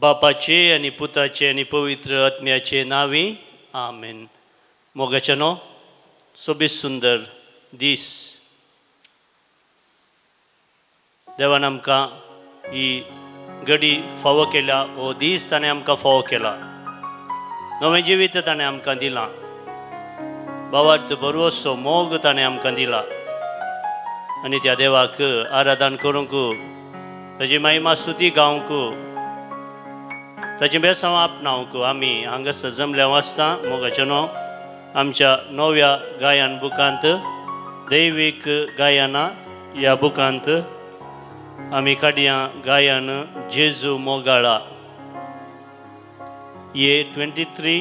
बापाचे आणि पुताचे आणि पवित्र आत्म्याचे नावी आमेन. मोगाचनो सोबीत सुंदर दीस देवान आमकां ही घडी फावो केल्या. हो दीस ताणें आमकां फावो केला. नवें जिवीत ताणें आमकां दिलां. भावार्थ बरोसो मोग ताणें आमकां दिला आनी त्या देवाक आराधन करूंक ताजी महिमा स्तुती गावंक ताचें बेसांव आपणावंक आमी हांगासर जमल्या वाचता. मोगाचनो आमच्या नव्या गायन बुकांत दैवीक गायना ह्या बुकांत आमी काडया गायन जेजू मोगाळा. ये 23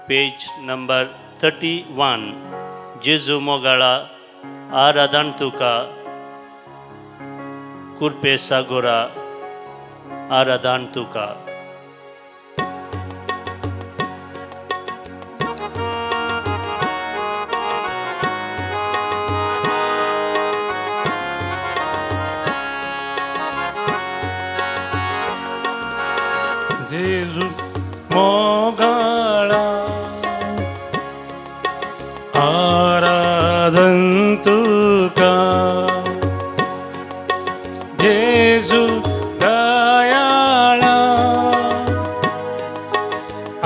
पेज नंबर 31. जेजू मोगाळा आराधन तुका कुर्पे सागोरा आराधन तुका. जेजू मोगाळा आराधन तुका. जेजू दयाळा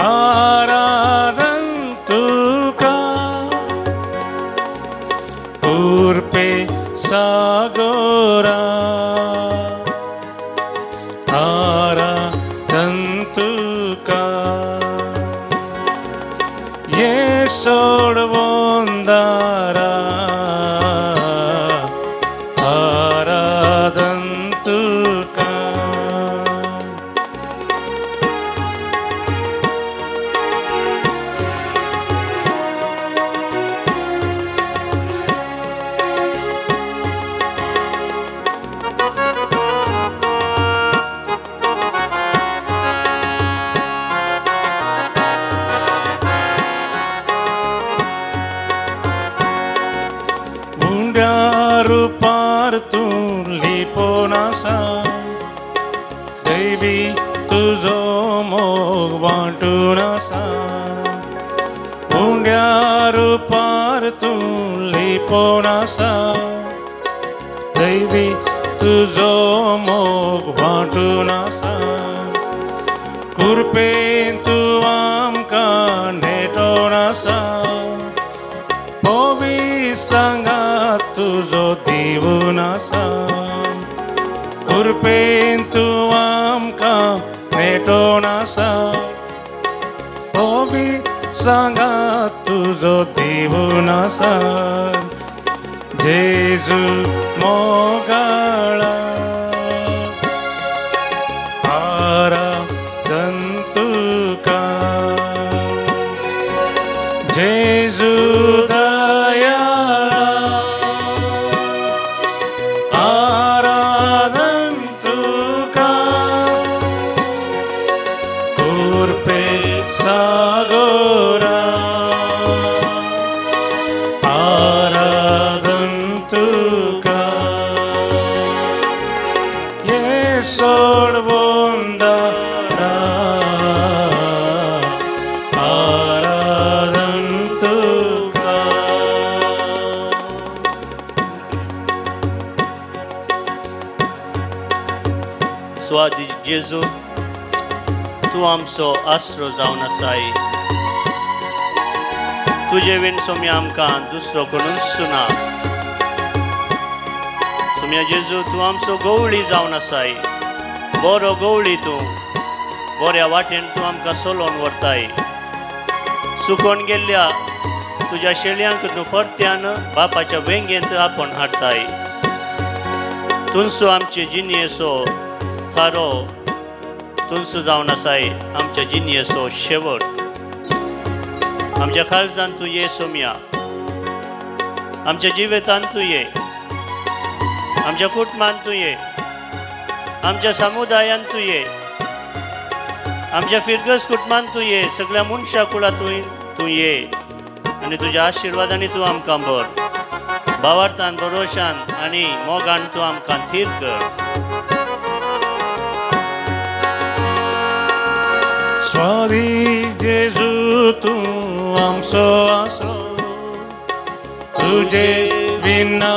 आराधन तुका. कुर्पे सागोरा सोडवोंदारा आराधन तुका. रूपार तूं लिपोनासा दैवी तुजो मोग वांटून आसा. उंड्या रूपार तूं लिपोनासा दैवी तुजो मोग वांटून आसा. कुर्पेन तूं आमकां नेटोन आसा. सांगात तुजो दिवून आसा. कुर्पेन तूं आमकां नेटोन आसा. बी सांगात तुजो दिवून आसा. जेजू मोगाळा आराधन तुका. जेजू सागोरा आराधन तुका. ये सोडवोंदारा आराधन तुका. स्वादी जेजू तूं आमचो आसरो जावन आसाय. तुजे विण सोम्या आमकां दुसरो कोणूच सुना. सोम्या जेजू तूं आमचो गवळी जावन आसाय. बरो गवळी तूं बऱ्या वाटेन तूं आमकां सोलोवन व्हरताय. सुकोवन गेल्ल्या तुज्या शेळयांक तूं परत्यान बापाच्या वेंगेंत आपोवन हाडताय. तुमचो आमचे जिणयेचो थारो तुमचो जावन आसाय. आमच्या जिणयेचो शेवट आमच्या काळजान तूं ये सोम्या. आमच्या जिवितान तूं ये. आमच्या कुटुंबान तूं ये. आमच्या समुदायान तूं ये. आमच्या फिरगस कुटुंबान तूं ये. सगळ्या मनशा कुळांतूय तूं ये आनी तुज्या आशिर्वादांनी तूं आमकां भर. भावार्थान भरोशान आनी मोगान तूं आमकां थीर कर. स्वादी जेजू तू आमचो आसरो तुजे विना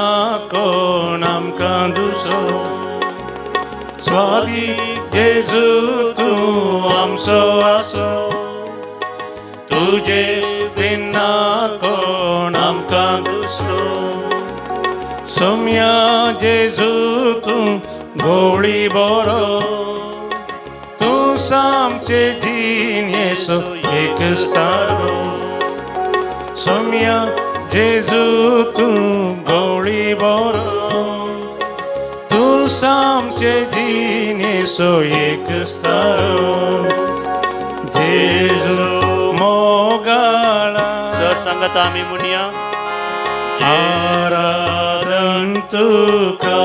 कोण आमकां दुसरो स्वादी जेजू तू आमचो आसरो तुजे विना कोण आमकां दुसरो सोम्या जेजू तू गवळी बरो तू सामचे जिनेसो एक स्तारो सोम्या जेजू तू गवळी बरो तू सामचे जिनेसो एक स्तारो जेजू मोगाळा सर सांगत आम्ही म्हणया आराधन तुका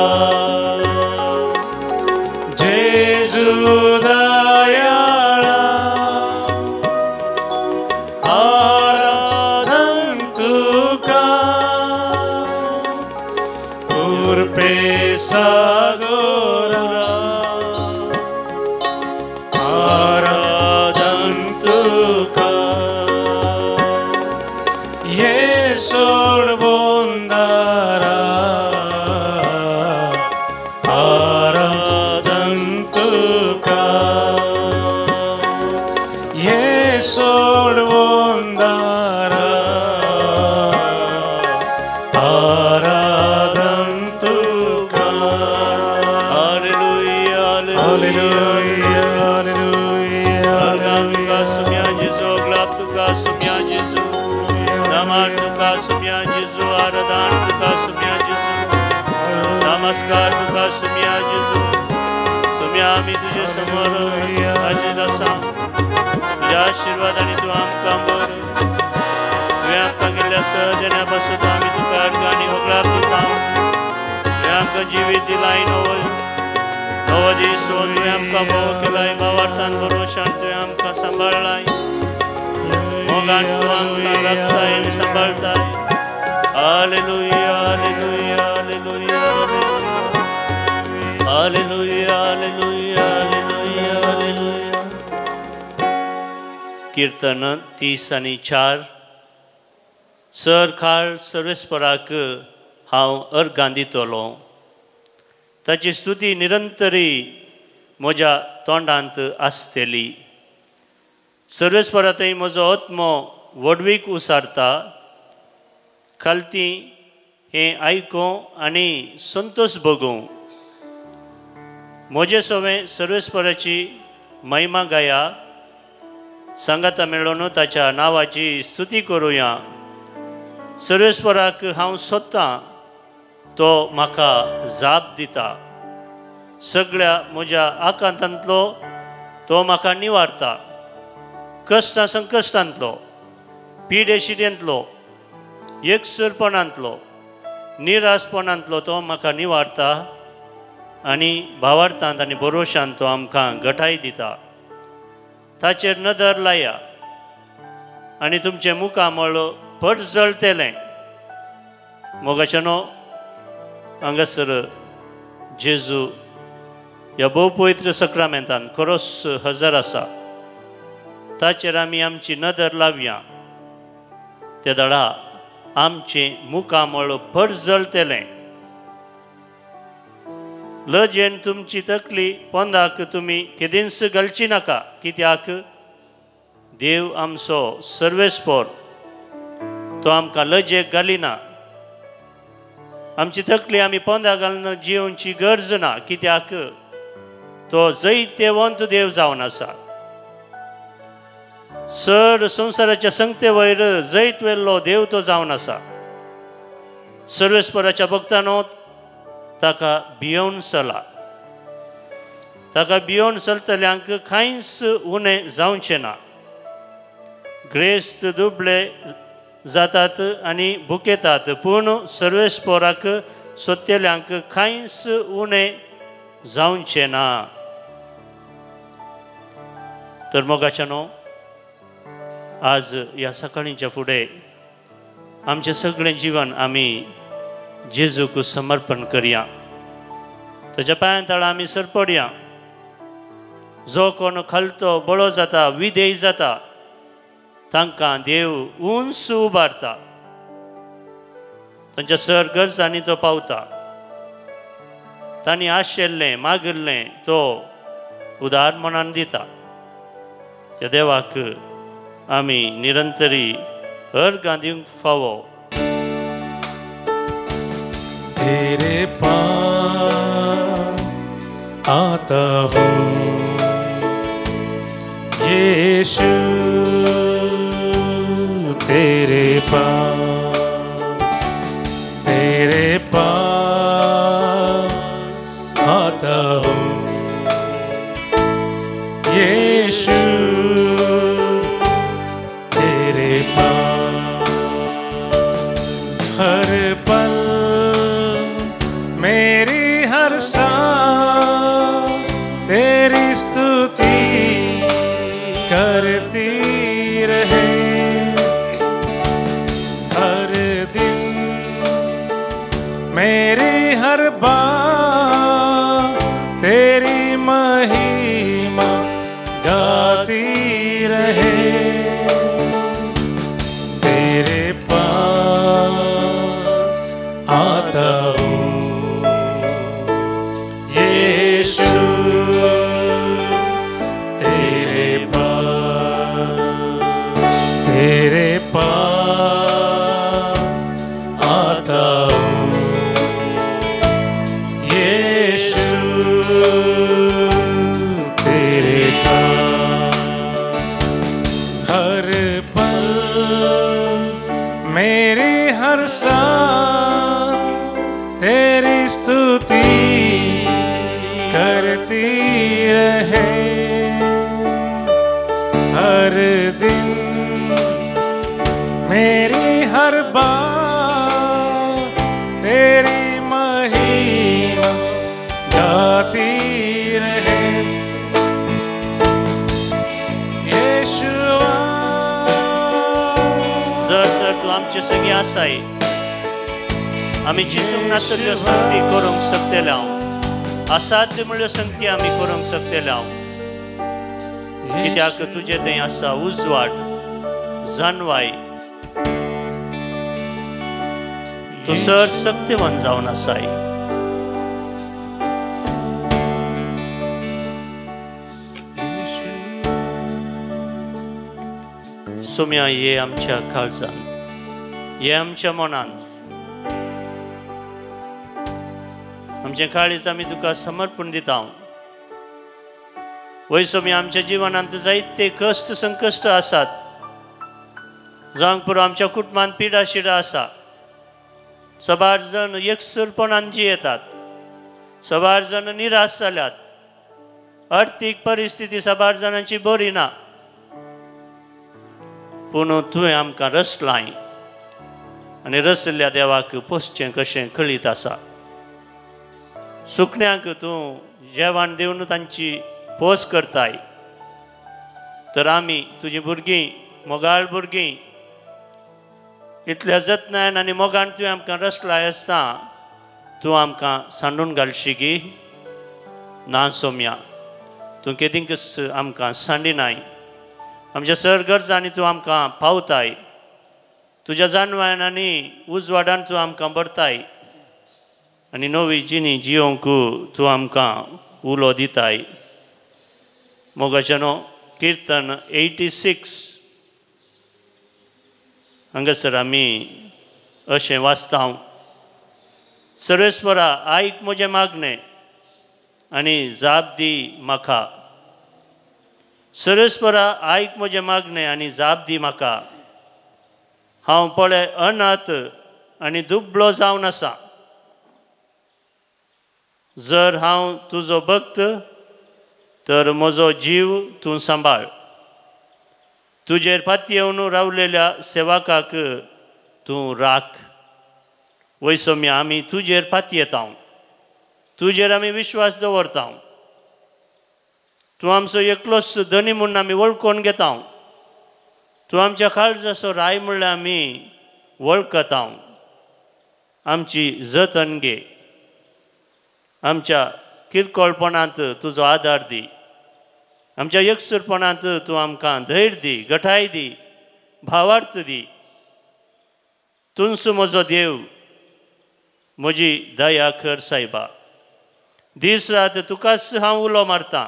जेजू दयाळा आराधन तुका उर्पे सागोरा आराधन तुका ये सोडवोंदारा आराधन तुका ये सोडवोंदारा आराधन तुका हालेलुया हालेलुया हालेलुया तुका सुम्या जेजू ग्लाब तुका सुम्या जेजू नमन तुका सुम्या जेजू आराधन तुका सुम्या जेजू नमस्कार तुका सुम्या जेजू सुम्या आम्ही तुझे समोर हाजीर आसा तुझ्या आशीर्वादाने तू आमकां बर तुवें आमकां केल्ल्या सहजण्या पासून आमी तुका अडगाणी वगळाप दिता तुवें आमकां जिवीत दिलाय नवो दीस तुवें आमकां फोव केलाय भावार्थान भरोशान तुवें आमकां सांबाळलाय मोगान तू आमकां राखताय आनी सांबाळताय hallelujah hallelujah hallelujah hallelujah hallelujah hallelujah hallelujah कीर्तन 30 आनी 4 सर खाळ सर्वेस्पराक हांव अर्गां दितलो ताची स्तुती निरंतरी म्हज्या तोंडांत आसतली सर्वेस्परा थंय म्हजो आत्मो वडवीक उसारता खालती हें आयकूं आनी संतोश भोगूं म्हजे सवें सर्वेस्पराची महिमा गाया सांगाता मेळून ताच्या नांवाची स्तुती करुया सर्वेस्पराक हांव सोदतां तो म्हाका जाप दिता सगळ्या म्हज्या आकांतांतलो तो म्हाका निवारता कश्टां संकश्टांतलो पिडेशिडेंतलो एकसरपणांतलो निरासपणांतलो तो म्हाका निवारता आनी भावार्थांत आनी भरोशांत तो आमकां घटाय दिता ताचेर नदर लाया आनी तुमचें मुखामळ पट जळटलें मोगाचेनो हांगासर जेजू ह्या भोव पवित्र सक्रामेंतान खरोच हजर आसा ताचेर आमी आमची नदर लावया त्या दळा आमचें मुखामळ पट जळटलें लजेन तुमची तकली पोंदाक तुमी केदींच घालची नाका कित्याक देव आमचो सर्वेस्पर तो आमकां लजेक घालिना आमची तकली आमी पोंदा घालून जिवोवची गरज ना कित्याक तो जैतेवंत देव जावन आसा सर संवसाराच्या संगते वयर जैत वेल्लो देव तो जावन आसा सर्वेस्पराच्या भक्तांनो ताका भियोवन चला ताका भियोवन चलतल्यांक कांयच उणें जावचें ना ग्रेस्त दुबळे जातात आनी भुकेतात पूण सर्वेस्पराक सोदतेल्यांक कांयच उणें जावचें ना तर मोगाचेनो आज ह्या सकाळींच्या फुडें आमचें सगळें जिवन आमी जेजूक समर्पण करया ताच्या पांया तळा आमी सरपडया जो कोण खालतो बळो जाता विधेय जाता तांकां देव उंच उबारता तांच्या सर गरजांनी तो पावता तांणी आशिल्लें मागिल्लें तो उदार मनान दिता त्या देवाक आमी निरंतरी अर्घां दिवंक फावो तेरे पास आता हूँ यीशु तेरे पास आता हूँ यीशु तेरे पास हर पल मेरी हर सांस तेरी स्तुति करती रहे हर दिन मेरी हर बात तेरी महिमा गाती रहे तेरे पास आता हूँ यीशु तेरे पास आता हूँ यीशु तेरे पास हर पल मेरी हर सांस तेरी स्तुति करती रहे हर दिन मेरी हर बात तेरी महिमा गाती रहे येशुवा जर तर तू आमचे सगळी आसाय आमी चिंतूंक नासल्यो संगती करूंक शकतले हांव असाध्य म्हणल्यो संगती आमी करूंक शकतले हांव कित्याक तुजे थंय आसा उजवाड जानवाय तू सर सत्यवान जावन आसाय सोम्या ये आमच्या काळजान ये आमच्या मनान आमचे काळीज आमी तुका समर्पण दिता वय सोम्या आमच्या जिवनांत जायते कश्ट संकश्ट आसात जावंक पुरो आमच्या कुटुंबांत पिडा शिडा आसा सबार जण एकसुरपणान जियेतात सबार जण निराश जाल्यात आर्थीक परिस्थिती सबार जाणांची बरी ना पूण तुवें आमकां रचलाय आनी रचल्या देवाक पोसचें कशें कळीत आसा सुकण्यांक तूं जेवण दिवन तांची पोस करताय तर आमी तुजीं भुरगीं मोगाळ भुरगीं इतल्या जतनायन आनी मोगान तुवें आमकां रचलाय आसता तूं आमकां सांडून घालशी ना सोम्या तूं केदींकच आमकां सांडिनाय आमच्या सर गरजांनी तूं आमकां पावताय तुज्या जानवान आनी उजवाडान तूं आमकां भरताय आनी नवी जिणी जियोंक तूं आमकां उलो दिताय मोगाचें कीर्तन 86 हांगासर आमी अशें वाचता सर्वेस्वरा आयक म्हजें मागणें आनी जाप दी म्हाका सर्वेस्वरा आयक म्हजें मागणें आनी जाप दी म्हाका हांव पळय अनाथ आनी दुबळो जावन आसा जर हांव तुजो भक्त तर म्हजो जीव तूं सांबाळ तुजेर फाती येवन रावलेल्या सेवकाक तूं राख वय सोम्या आमी तुजेर फाती येता तुजेर आमी विश्वास दवरता तूं आमचो एकलोच धनी म्हणून आमी वळखून घेता तूं आमच्या काळजाचो राय म्हणल्यार आमी वळखता आमची जतन घे आमच्या किरकोळपणांत तुजो आदार दी आमच्या एकसुरपणांत तूं आमकां धैर्य दी, घटाय दी, भावार्थ दी. तूंच म्हजो देव, म्हजी दया कर सायबा. दीस रात तुकाच हांव उलो मारतां.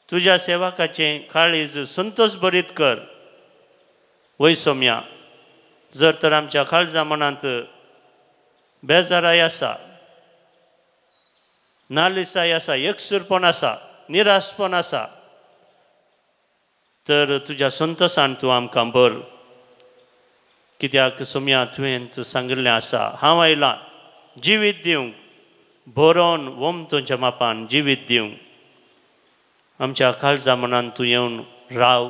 तुज्या सेवकाचें काळीज संतोश भरीत कर. वय सोम्या, जर तर आमच्या काळजा मनांत बेजाराय आसा, नालिसाय आसा, एकसुरपण आसा, निराशपण आसा, तर तुज्या संतोशान तूं आमकां भर. कित्याक सोम्या तुवें सांगिल्लें आसा, हांव आयलां जिवीत दिवंक, भरोवन वमतोच्या मापान जिवीत दिवंक. आमच्या काळजा मनान तूं येवन राव.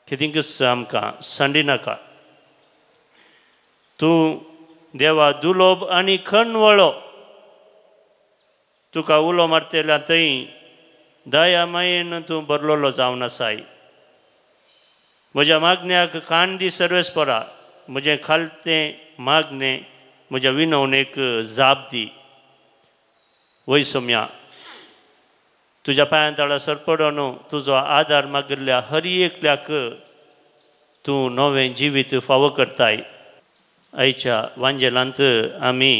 कितेंच आमकां सांडिनाका. तूं देवा दुलोब आनी खणवळो. तुका उलो मारतेल्या थंय दया मायेन तूं बरलोलो जावन आसाय. म्हज्या मागण्याक कान दी सर्वेस्परा. म्हजें खालतें मागणें, म्हज्या विनवणेक जाप दी. वय सोम्या, तुज्या पांयां तळा सरपडोन तुजो आदार मागिल्ल्या हर एकल्याक तूं नवें जिवीत फावो करताय. आयच्या वांजेलांत आमी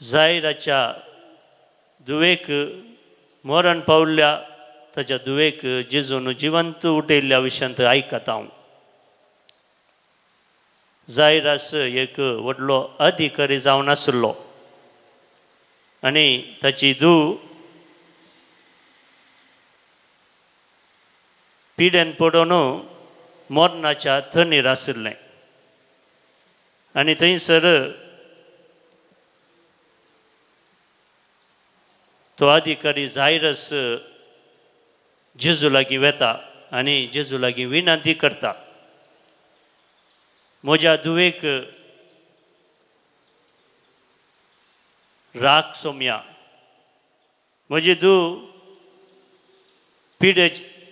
जायराच्या दुवेक मरण पावल्ल्या ताच्या दुवेक जेजून जिवंत उठयल्ल्या विशयांत आयकता हांव. जायरास एक व्हडलो अधिकारी जावन आसलो आनी ताची धूव पिडेन पडून मरणाच्या थंडीर आशिल्लें. आनी थंयसर तो अधिकारी जायरस जेजू लागीं वेता आनी जेजू लागीं विनंती करता. म्हज्या धुवेक राख सोम्या. म्हजी धूव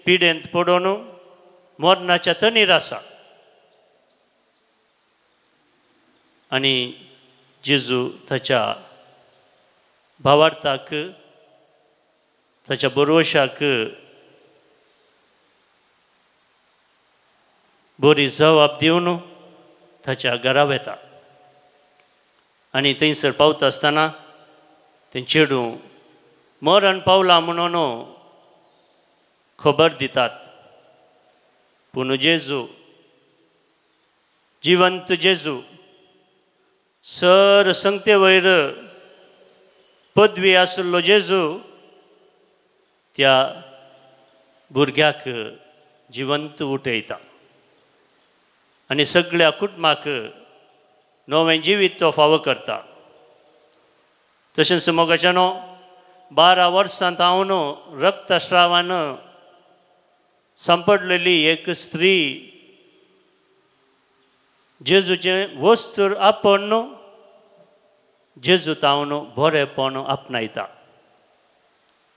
पिडेंत पडून मरणाच्या थंडीर आसा. आनी जेजू ताच्या भावार्थाक, ताच्या बरोवशाक बरी जबाब दिवन ताच्या घरा वेता. आनी थंयसर पावता आसतना तें चेडूं मरण पावलां म्हणून खबर दितात. पूण जेजू, जिवंत जेजू, सर संगते वयर पदवी आशिल्लो जेजू त्या भुरग्याक जिवंत उठयता आनी सगळ्या कुटुंबाक नवें जिवीत तो फावो करता. तशेंच मोगाच्यानो 12 वर्सांत हांव न्हू रक्तस्रावान सांपडलेली एक स्त्री जेजूचें वस्तूर आपण न्हू जेजू तावन बरेपण आपणायता.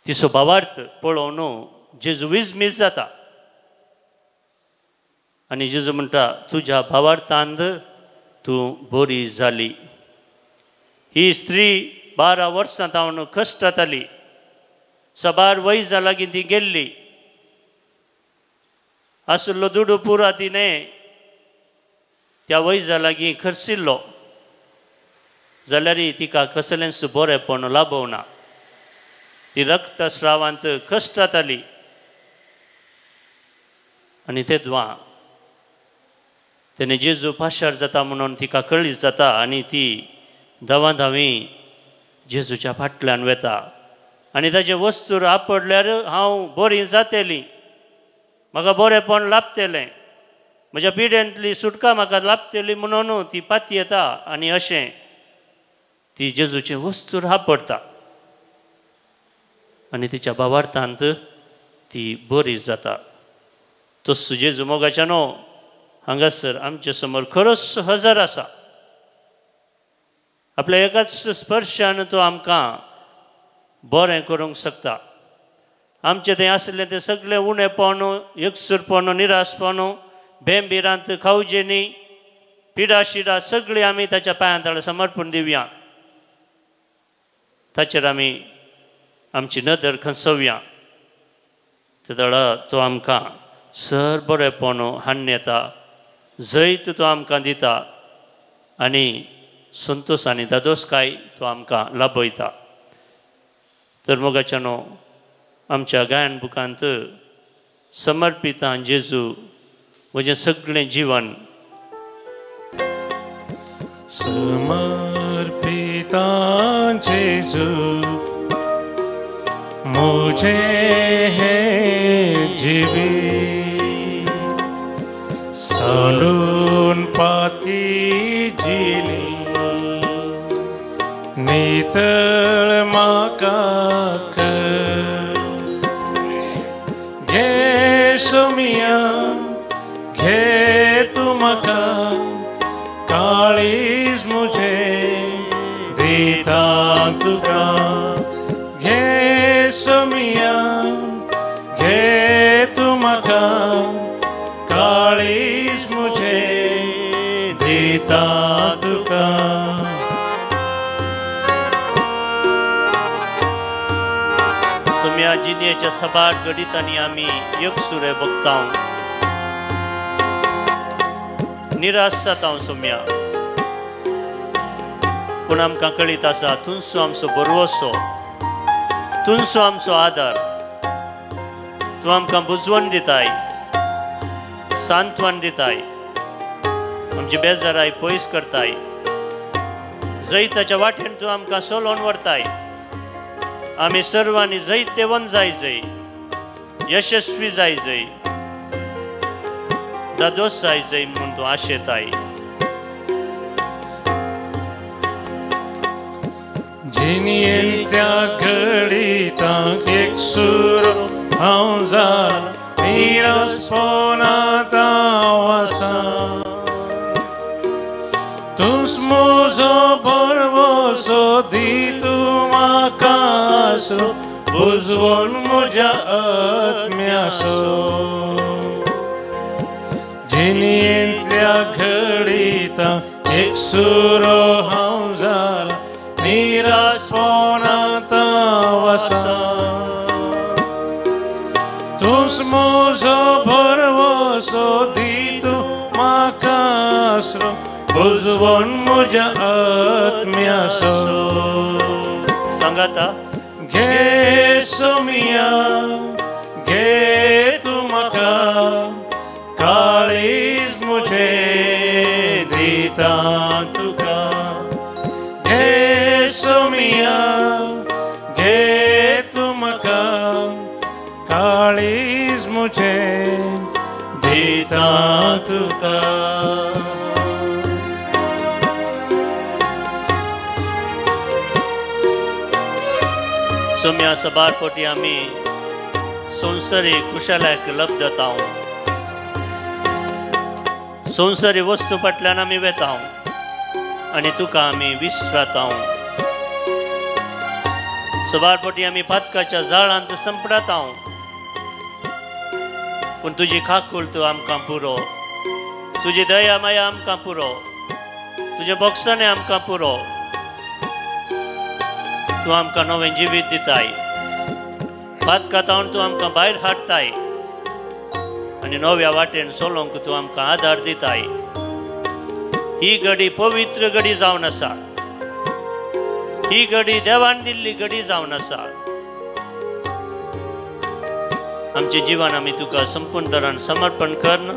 तिचो भावार्थ पळोवन जेजू विजमीत जाता आनी जेजू म्हणटा, तुज्या भावार्थांत तूं बरी जाली. ही स्त्री 12 वर्सांत हांव कश्टाताली. सबार वैजा लागीं ती गेल्ली. आसुल्लो दुडू पुरा तिणें त्या वैजा लागीं खर्चिल्लो जाल्यारय तिका कसलेंच बरेपण लाभवना. ती रक्तस्रावांत कश्टाताली. आनी तेदवां तेणें जेजू पाशार जाता म्हणून तिका कळीत जाता आनी ती धांवाधांवी जेजूच्या फाटल्यान वेता आनी ताचे वस्तूर आपडल्यार हांव बरी जातेली, म्हाका बरेपण लाभतेलें, म्हज्या पिड्यांतली सुटका म्हाका लाभतेली म्हणून ती पाती येता आनी अशें ती जेजूचे वस्तूर आपडता आनी तिच्या भावार्थांत ती बरी जाता. तसो जेजू मोगाच्यानो हांगासर आमचे समोर खरोच हजर आसा. आपल्या एकाच स्पर्शान तो आमकां बरें करूंक शकता. आमचें थंय आसलें तें सगळें उणेपण, एकसुरपण, निराशपण, भेंबिरांत खावजेनी, पिडाशिडा सगळीं आमी ताच्या पांयां तळा समर्पण दिवया. ताचेर आमी आमची नदर खंसोवया तेदळा तो आमकां सर बरेपण हाडून येता जैत तो आमकां दिता आनी संतोष आनी दादोसकाय तो आमकां लाभयता तर मोगाच्यानो आमच्या गायन बुकांत समर्पिता जेजू म्हजें सगळें जीवन समर्पिता जेजू मुझे है जीवी सांडून पाती जिली नितळ म्हाका घे सोमिया घे तू म्हाका काळीज मुझे दिता तुका घे सोमिया घे तू म्हाका काळीज मुझे दिता तुका सोम्या जिनेच्या सबाट गणितांनी आमी एक सुरे बघता निराश जाता सोम्या पूण आमकां कळीत आसा तुमचो आमचो बरवसो तुमचो आमचो आदार तूं आमकां बुजवण दिताय सांत्वन दिताय आमची बेजाराय पयस करताय जैताच्या वाटेन तूं आमकां सोलोन व्हरताय आमी सर्वांनी जैत देवन जाय जय यशस्वी जाय जय दादोस जाय जय म्हूण तूं आशेताय जिनियेन त्या घडीताक एक सूर हांव जाला निरासपणांत हांव आसा तूंच म्हजो बरवसो दी तूं म्हाका आसरो बुजवण म्हज्या आत्म्याचो जिनियेंतल्या घडीताक एक सुरो हांव जाला निरासपणांत हांव आसा तूंच म्हजो बरवसो दी तूं म्हाका आसरो बुजवण म्हज्या आत्म्याचो सांगाता घे सोमिया घे तूं म्हाका काळीज मुझे दिता तुका घे सोमिया घे तूं म्हाका काळीज मुझे दिता तुका सोम्या सबार पोटी आमी संवसारी कुशालाक लब्ध जाता संवसारी वस्तू फाटल्यान आमी वेता आनी तुका आमी विसराता सबार पोटी आमी पातकाच्या जाळांत संपडाता पूण तुजी खाकूळ तूं आमकां पुरो तुजी दया माया आमकां पुरो तुजे बोगसाणे आमकां पुरो तूं आमकां नवें जिवीत दिताय पातकातावन तूं आमकां भायर हाडताय आनी नव्या वाटेन चलोंक तूं आमकां आदार दिताय ही घडी पवित्र घडी जावन आसा ही घडी देवान दिल्ली घडी जावन आसा आमचें जिवन आमी तुका संपूर्ण तरान समर्पण करन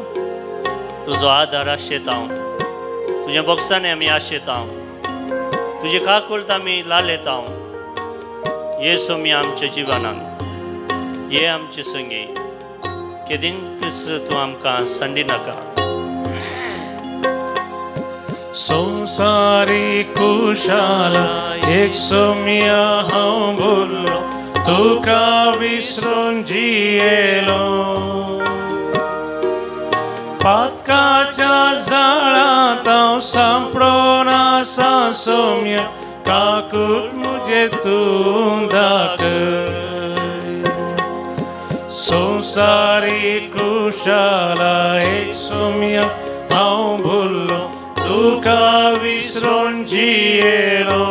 तुजो आदार आशेता तुज्या बोगसांनी आमी आशेता तुजी काकुळट आमी लालयता ये सोमी आमच्या जिवनांत ये आमचे संगी केदींच तूं आमकां सांडी नाका संसारी कुशाला एक सोमिया हांव भुल्लो तुका विसरून जियेलो पातकाच्या जाळांत हांव सांपडोन आसा सोम्या काकूट मुझे तूं दाखय संसारी कुशाला एक सोम्या हांव भुल्लो तुका विसरून जियेलो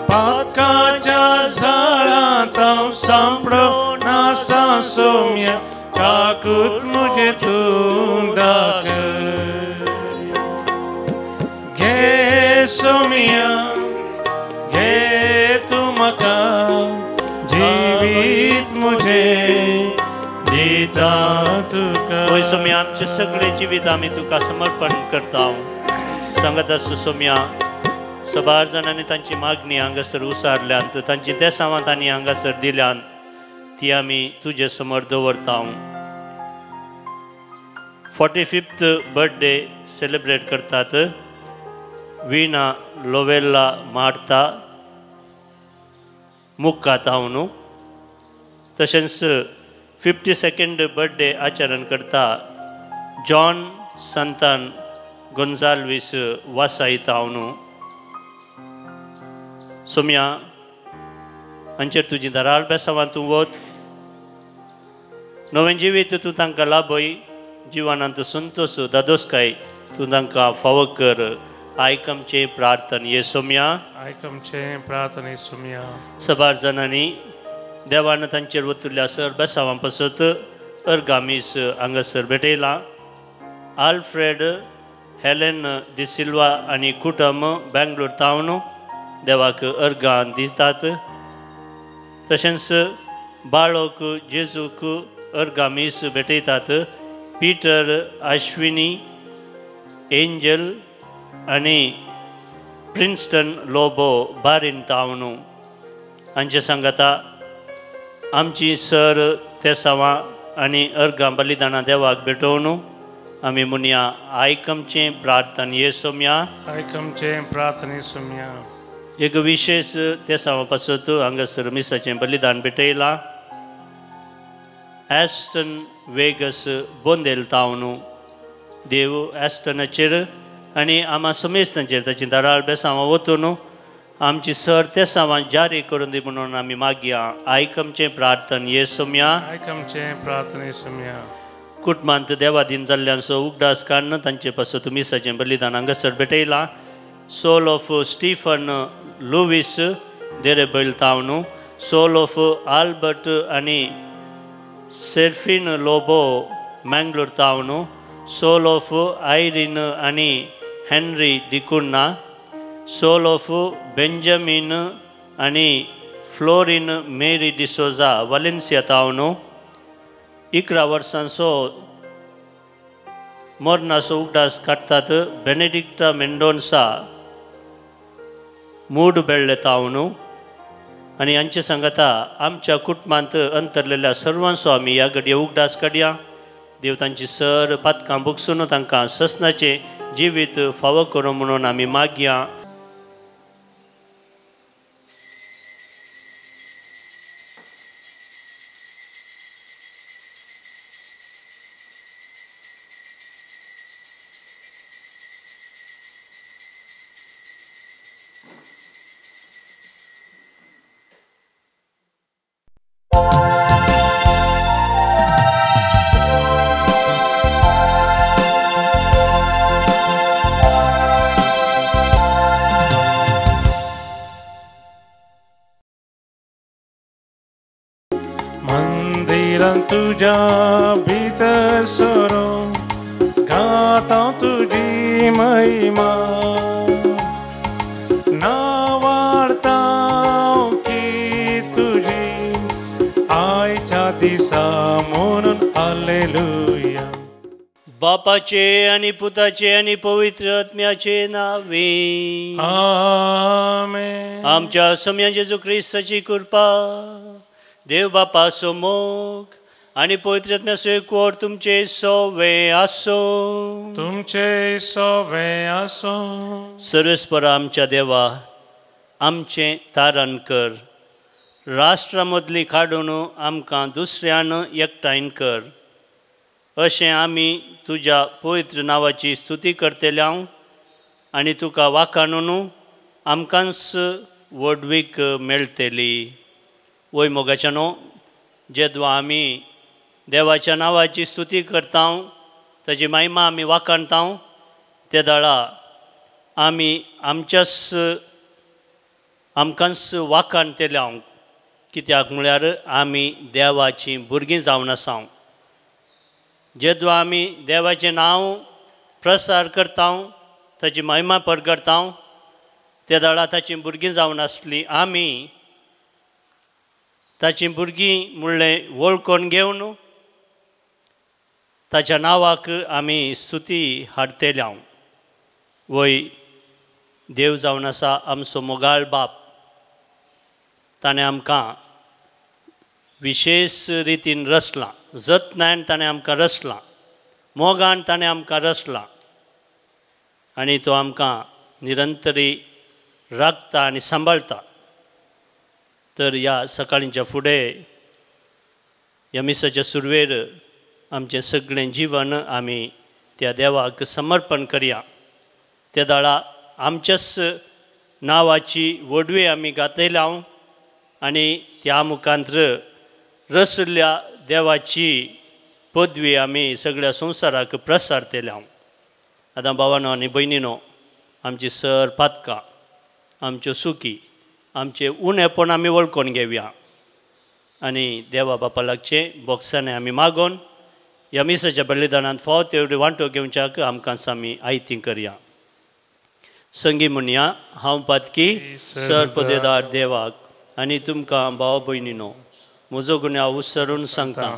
पातकाच्या पातकाच्या झाडांत हांव सांपडो नासा सोम्या काकूत मुझे तूं दाखय घे सोम्या घे तूं म्हाका जिवीत मुझे दिता तुका होय सोम्या आमचे सगळे जिवीत आमी तुका समर्पण करता सांगत आसता सोम्या सबार जाणांनी तांची मागणी हांगासर उसारल्यांत तांची देसांवां तांणी हांगासर दिल्यांत ती आमी तुजे समोर दवरता 45th बर्थडे सेलिब्रेट करतात वीणा लोवेल्ला मार्ता मुक्कात हांव न्हू तशेंच 52nd बर्थडे आचरण करता जॉन संतान गोन्जाल्वीस वासायत हांव न्हू सोम्या हांचेर तुजी धराळ बेसांवां तूं वत नवें जिवीत तूं तांकां लाभय जिवनांत संतोश दादोसकाय तूं तांकां फावो कर आयकमचें प्रार्थन ये सोम्या आयकमचें प्रार्थन ये सोम्या सबार जाणांनी देवान तांचेर वतुल्ल्या सर बेसांवां पासत अर्गामीस हांगासर भेटयलां आल्फ्रेड हेलेन डिसिल्वा आनी कुटुंब बेंगलोर तावन देवाक अर्गां दितात तशेंच बाळोक जेजूक अर्गामीस भेटयतात पीटर आश्विनी एंजल आनी प्रिन्स्टन लोबो बारीन तावन हांचे सांगता आमची सर तेसांवां आनी अर्गां बलिदानां देवाक भेटोवन आमी मुनिया आयकमचें प्रार्थन ये सोम्या आयकमचें प्रार्थन ये सोम्या एक विशेष तेसांवां पासत हांगासर मिसाचें बलिदान भेटयलां एस्टन वेगस बोंदेल तावन देव एस्टनाचेर आनी आमा समेस्तांचेर ताची धराळ बेसांवां वतून आमची सर तेसांवां जारी करून दी म्हणून आमी मागया आयकमचें प्रार्थन ये सोम्या आयकमचें प्रार्थन ये सोम्या कुटुंबांत देवाधीन जाल्ल्यांचो उगडास काडन तांचे पासत मिसाचें बलिदान हांगासर भेटयलां soul of Stephen Lewis Derebail तावन सोल ऑफ आल्बर्ट आनी सेर्फिन लोबो मँगलोर तावन सोल ऑफ आयरीन आनी Henry D'Cunha soul of Benjamin आनी फ्लोरीन मेरी डिसोजा वालेन्सिया तावन 11 वर्सांचो मरणाचो उगडास काडटात बेनेडिक्टा मेंडोन्सा मूड बेळ्ळे तावन आनी हांचे सांगता आमच्या कुटुंबांत अंतरलेल्या सर्वांचो आमी ह्या घडये उगडास काडया देव तांची सर पातकां भोगसून तांकां ससनाचें जिवीत फावो करूं म्हणून आमी मागया तुझ्या भितर सरो गाता तुझी महिमा नावाडता की तुझी आयच्या दिसा म्हणून हालेलुया बापाचे आणि पुताचे आणि पवित्र आत्म्याचे नावे आमेन आमच्या सम्या जेजू ख्रिस्ताची कृपा देव बापा मोग आणि पवित्र आत्म्याचो एकवट तुमचे सवे आसो तुमचे सवे आसो सर्वेस्पर आमच्या देवा आमचे तारण कर राष्ट्रा मदली काडून आमकां दुसऱ्यान एकठांय कर अशें आमी तुज्या पवित्र नांवाची स्तुती करतल्या आनी तुका वाखाणून आमकांच वडवीक मेळटली वय मोगाच्यानो जेदवा आमी देवाच्या नांवाची स्तुती करता ताची महिमा आमी वाखाणता ते दाळा आमी आमच्याच आमकांच वाखाण तेले हांव कित्याक म्हळ्यार आमी देवाची भुरगीं जावन आसा जेदो आमी देवाचें नांव प्रसार करता ताची महिमा परगडता त्या दाळा ताची भुरगीं जावन आसली आमी ताची भुरगीं म्हणलें वळखून घेवन ताच्या नांवाक आमी स्तुती हाडटले हांव वय देव जावन आसा आमचो मोगाळ बाप ताणें आमकां विशेश रितीन रचलां जतनायेन ताणें आमकां रचलां मोगान ताणें आमकां रचलां आनी तो आमकां निरंतरी राखता आनी सांबाळटा तर ह्या सकाळींच्या फुडें ह्या मिसाच्या सुरवेर आमचें सगळें जिवन आमी त्या देवाक समर्पण करया त्या दाळा आमच्याच नांवाची वडवी आमी घातयल्या हांव आनी त्या मुखांत्र रचल्या देवाची पदवी आमी सगळ्या संवसाराक प्रसारतले हांव आतां भावानो आनी भयणीनो आमची सर पातकां आमच्यो सुकी आमचे उणेपण आमी वळखून घेवया आनी देवा बापा लागचें बोक्सांनी आमी मागोवन ह्या मिसाच्या बलिदानांत फावो तेवढी वांटो घेवच्याक आमकां आमी आयती करया संगी म्हणया हांव पातकी सर पदेदार देवाक आनी तुमकां भाव भयणीनो म्हजो गुन्यांव उसरून सांगता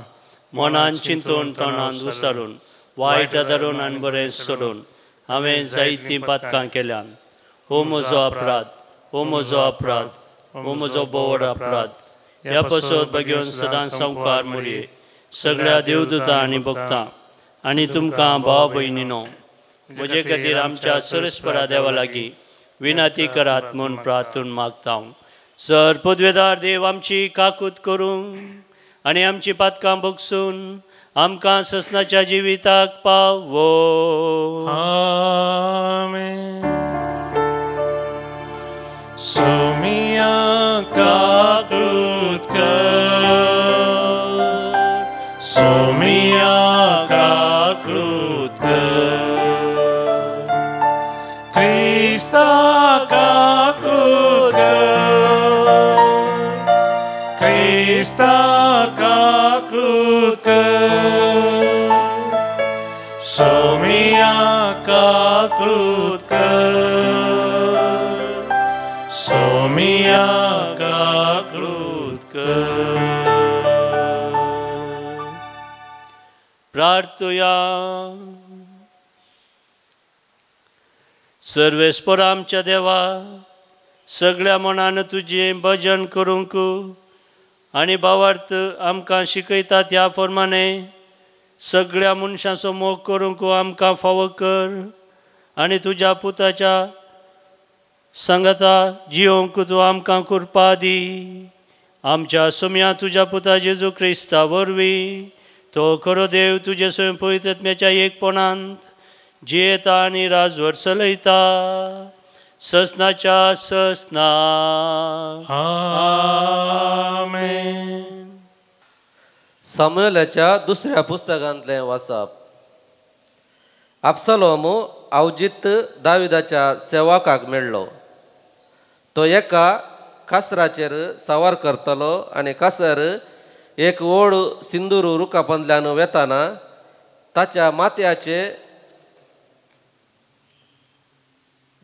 मनान चिंतून तोंडान विसरून वायट धरून आनी बरें सोडून हांवें जायतीं पातकां केल्यान हो म्हजो अपराध हो म्हजो अपराध हो म्हजो बोवड अपराध ह्या पसत बगेवन सदां संवकार मुरये सगळ्या देवदूतां आनी भक्तां आनी तुमकां भाव भयणीनो म्हजे खातीर आमच्या सरस्परा देवा लागीं विनंती करात म्हूण प्रार्थून मागता हांव सर पदवेदार देव आमची काकूत करूं आनी आमची पातकां भोगसून आमकां ससनाच्या जिविताक पावो आमेन सोमिया काकृत कर सोमिया काकृत कर Krista काकृत कर Krista काकृत कर सोमिया काकृत कर सोमिया काकृत कर प्रार्थुया सर्वेस्पर आमच्या देवा सगळ्या मनान तुजें भजन करूंक आनी भावार्थ आमकां शिकयता त्या प्रमाणे सगळ्या मनशांचो मोग करूंक आमकां फावो कर आनी तुज्या पुताच्या संगता जियोंक तूं आमकां कृपा दी आमच्या सोम्या तुज्या पुता जेजू क्रिस्ता वरवीं तो खरो देव तुजे स्वयं पवित्र आत्म्याच्या एकपणांत जियेता आनी राजवर चलयता ससनाच्या ससना आमेन सामुएलाच्या दुसऱ्या पुस्तकांतलें वाचप अबसलोम आवजीत दाविदाच्या सेवकाक मेळ्ळो तो एका कासराचेर सवार करतलो आनी कासर एक व्हड सिंदूर रुखापंदल्यान वेताना ताच्या माथ्याचे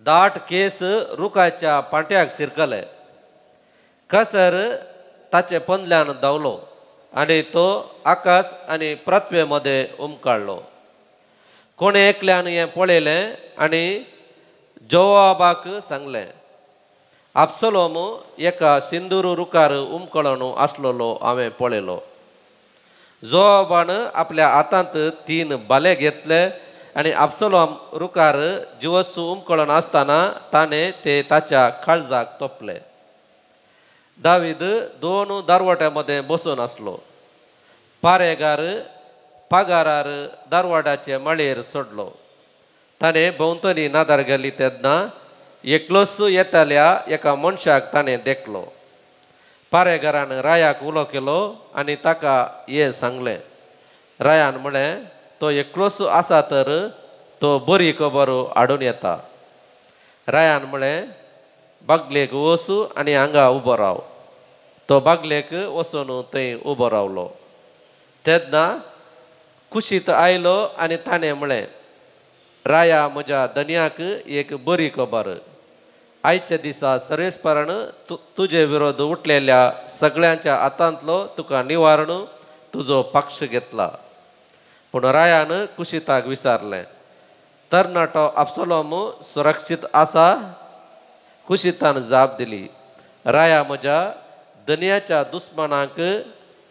दाट केस रुखाच्या पाट्याक शिरकले कासर ताचे पंदल्यान धांवलो आनी तो आकाश आनी पृथ्वे मदें उमकाळ्ळो कोणे एकल्यान हें पळयलें आनी जोआबाक सांगलें अबसलोम एका सिंदूर रुखार उमकळून आसलेलो हांवें पळयलो जोआबान आपल्या हातांत 3 भाले घेतले आनी अबसलोम रुखार जिवस उमकळून आसतना ताणें ते ताच्या काळजाक तोपले दावीद 2 दारवाट्यां मदें बसून आसलो पारेगार पागारार दारवाड्याचे माळयेर सोडलो ताणें भोंवतणी नादार गेली तेन्ना एकलोच येताल्या एका मनशाक ताणें देखलो पारेगारान रायाक उलो केलो आनी ताका हें सांगलें रायान म्हळें तो एकलोच आसा तर तो बरी खबर हाडून येता रायान म्हळें बागलेक वचू आनी हांगा उबो राव. तो बागलेक वचून थंय उबो रावलो. तेन्ना कुशीत आयलो आनी ताणें म्हळें, राया म्हज्या धन्याक एक बरी खबर. आयच्या दिसा सर्वेस्परान तुजे विरोध उठलेल्या सगळ्यांच्या हातांतलो तुका निवारण तुजो पक्ष घेतला. पूण रायान कुशीताक विचारलें, तरणाटो अब्सलोम सुरक्षीत आसा? कुशीतान जाप दिली, राया म्हज्या धन्याच्या दुस्मनांक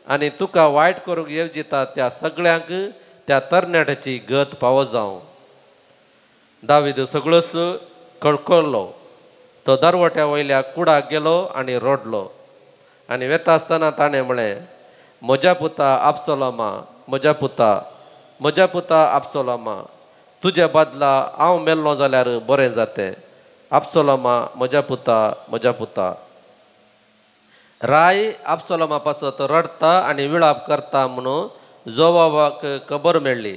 आनी तुका वायट करूंक येवजिता त्या सगळ्यांक त्या तरणाट्याची गत फावो जावं. दावीद सगळोच कळकळलो. तो दरवट्या वयल्या कुडाक गेलो आनी रडलो. आनी वेता आसतना ताणें म्हळें, म्हज्या पुता अब्सलोमा, म्हज्या पुता अब्सलोमा, तुज्या बदला हांव मेल्लो जाल्यार बरें जातें. अब्सलोमा, म्हज्या पुता. राय अब्सलोमा पासत रडता आनी विळाप करता म्हणून जोबाबाक खबर मेळ्ळी.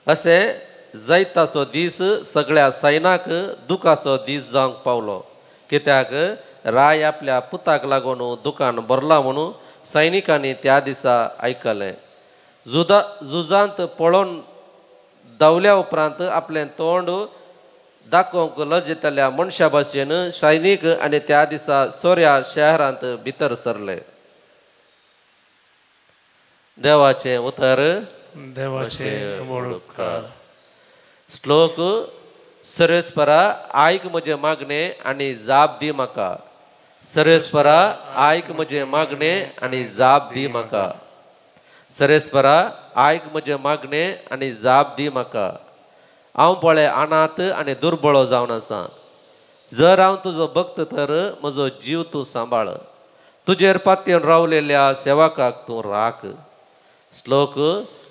अशें जैताचो दीस सगळ्या सैनाक दुखाचो दीस जावंक पावलो. कित्याक राय आपल्या पुताक लागून दुखान भरला म्हणून सैनिकांनी त्या दिसा आयकलें. झुजांत पळोवन धांवल्या उपरांत आपलें तोंड दाखोवंक लजितल्या मनशा भाशेन सैनीक आनी त्या दिसा सोऱ्या शहरांत भितर सरले. देवाचें उतर. देवाचे वळखकार. श्लोक. सर्वेस्परा आयक म्हजे मागणे आनी जाप दी म्हाका. सर्वेस्परा आयक म्हजे मागणे आनी जाप दी म्हाका. सर्वेस्परा आयक म्हजे मागणे आनी जाप दी म्हाका. हांव पळय अनाथ आनी दुर्बळो जावन आसा. जर हांव तुजो भक्त तर म्हजो जीव तूं सांबाळ. तुजेर पातयेन रावलेल्या सेवकाक तूं राख. श्लोक.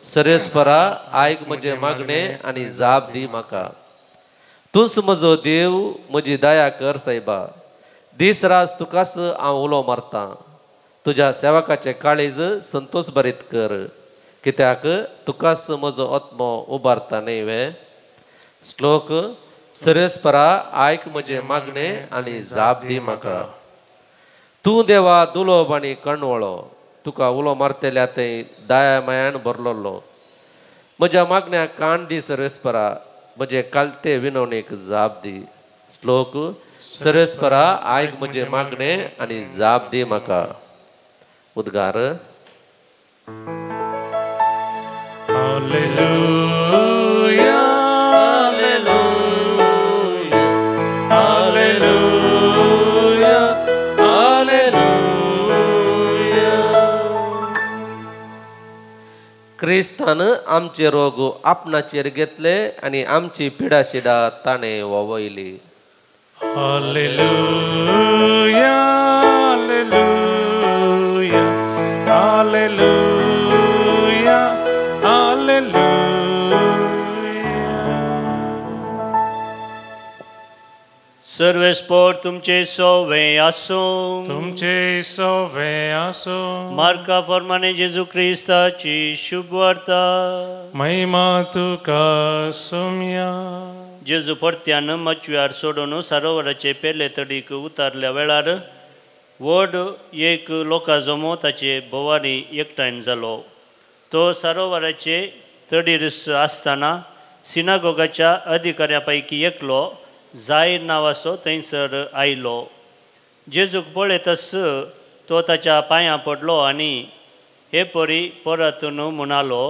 सर्वेस्परा आयक म्हजे मागणे आनी जाप दी म्हाका. तूंच म्हजो देव, म्हजी दया कर सायबा. दीस रात तुकाच हांव उलो मारतां. तुज्या सेवकाचें काळीज संतोश भरीत कर. कित्याक तुकाच म्हजो आत्मो उबारता न्हय. श्लोक. सर्वेस्परा आयक म्हजे मागणे आनी जाप दी म्हाका. तूं देवा दुलोब आनी कणवळो. तुका उलो मारतेल्या थंय दया मायान भरलोलो. म्हज्या मागण्याक कान दी सर्वेस्परा. म्हजे कालते विनवणेक जाप दी. श्लोक. सर्वेस्परा आयक म्हजे मागणे आनी जाप दी म्हाका. उद्गार. Hallelujah, hallelujah, hallelujah. क्रिस्तान आमचे रोग आपणाचेर घेतले आनी आमची पिडाशिडा ताणें ववयली. Hallelujah, hallelujah, hallelujah, hallelujah. सर्वेस्पर तुमचे सोवे आसूं. तुमचे सोवे आसो. मार्का फर्माने जेजू क्रिस्ताची शुभ वार्ता. महिमा तुका सोम्या. जेजू परत्यान मचव्यार सोडून सरोवराचे पेले तडीक उतारल्या वेळार व्हड एक लोकां जमो ताचे भोवानी एकठांय जालो. तो सरोवराचे तडीर आसतना सिनागोगाच्या अधिकाऱ्यां पैकी एकलो जायर नांवाचो थंयसर आयलो. जेजूक पळयतस तो ताच्या पांयां पडलो आनी हे परी परत न्हू म्हणालो,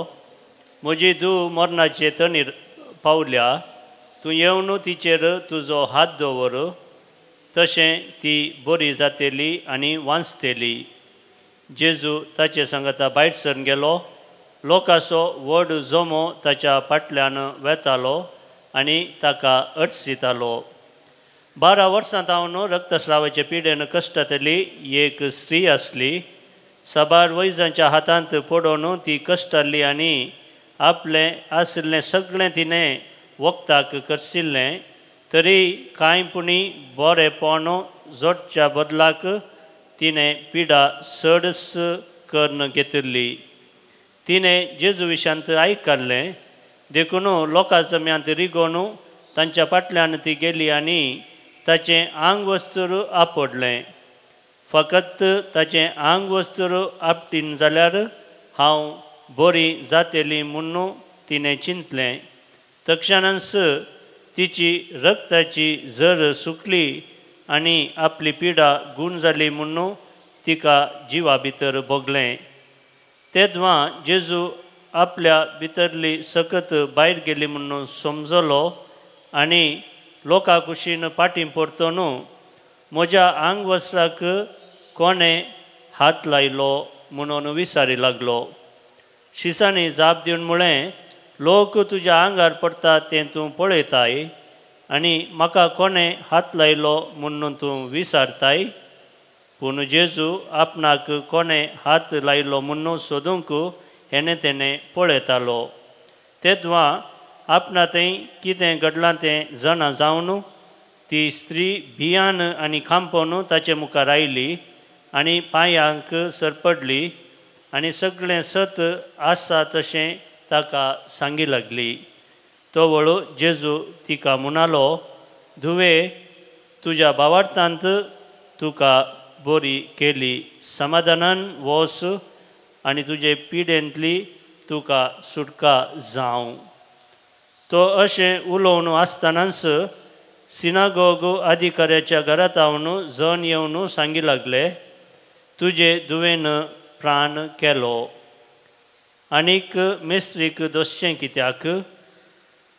म्हजी धूव मरणाचे तणीर पावल्या. तूं येवन तिचेर तुजो हात दवर. तशें ती बरी जातेली आनी वांचतेली. जेजू ताचे सांगता भायर सरून गेलो. लोकांचो व्हड जमो ताच्या फाटल्यान वेतालो आनी ताका अडसितालो. 12 वर्सां तावन रक्तस्रावाचे पिडेन कश्टातली एक स्त्री आसली. साबार वैजांच्या हातांत पडोवन ती कश्टाल्ली आनी आपलें आसलें सगळें तिणें वखदाक करशिल्लें. तरी कांयपुणी बरेपण जोडच्या बदलाक तिणें पिडा चडस करून घेतिल्ली. तिणें जेजू विशांत आयकल्लें देखून लोकां जम्यांत रिगोवन तांच्या फाटल्यान ती गेली आनी ताचें आंग वस्त्र आपडलें. फकत ताचें आंग वस्त्र आपटीन जाल्यार हांव बरी जातली म्हणून तिणें चिंतलें. तक्षणांच तिची रक्ताची झर सुकली आनी आपली पिडा गूण जाली म्हणून तिका जिवा भितर भोगलें. तेदवां जेजू आपल्या भितरली सकत भायर गेली म्हणून समजलो आनी लोकां कुशीन फाटीं परतून म्हज्या आंग वस्त्राक कोणें हात लायलो म्हणून विचारी लागलो. शिसांनी जाप दिवन म्हळें, लोक तुज्या आंगार पडटा तें तूं पळयताय आनी म्हाका कोणें हात लायलो म्हणून तूं विचारताय. पूण जेजू आपणाक कोणें हात लायलो म्हणून सोदूंक हेणे तेणें पळयतालो. तेदवां आपणा थंय कितें घडलां तें जाणा जावन ती स्त्री भियान आनी खांपोवन ताचे मुखार आयली आनी पांयांक सरपडली आनी सगळें सत आसा तशें ताका सांगी लागली. तो वळू जेजू तिका म्हणालो, धुवे, तुज्या भावार्थांत तुका बरी केली. समाधानान वच आनी तुजे पिडेंतली तुका सुटका जावं. तो अशें उलोवन आसतनाच सिनागोग अधिकाऱ्याच्या घरांत हांवन जण येवन सांगी लागले, तुजे धुवेन प्राण केलो. आनीक मेस्त्रीक दोसचें कित्याक?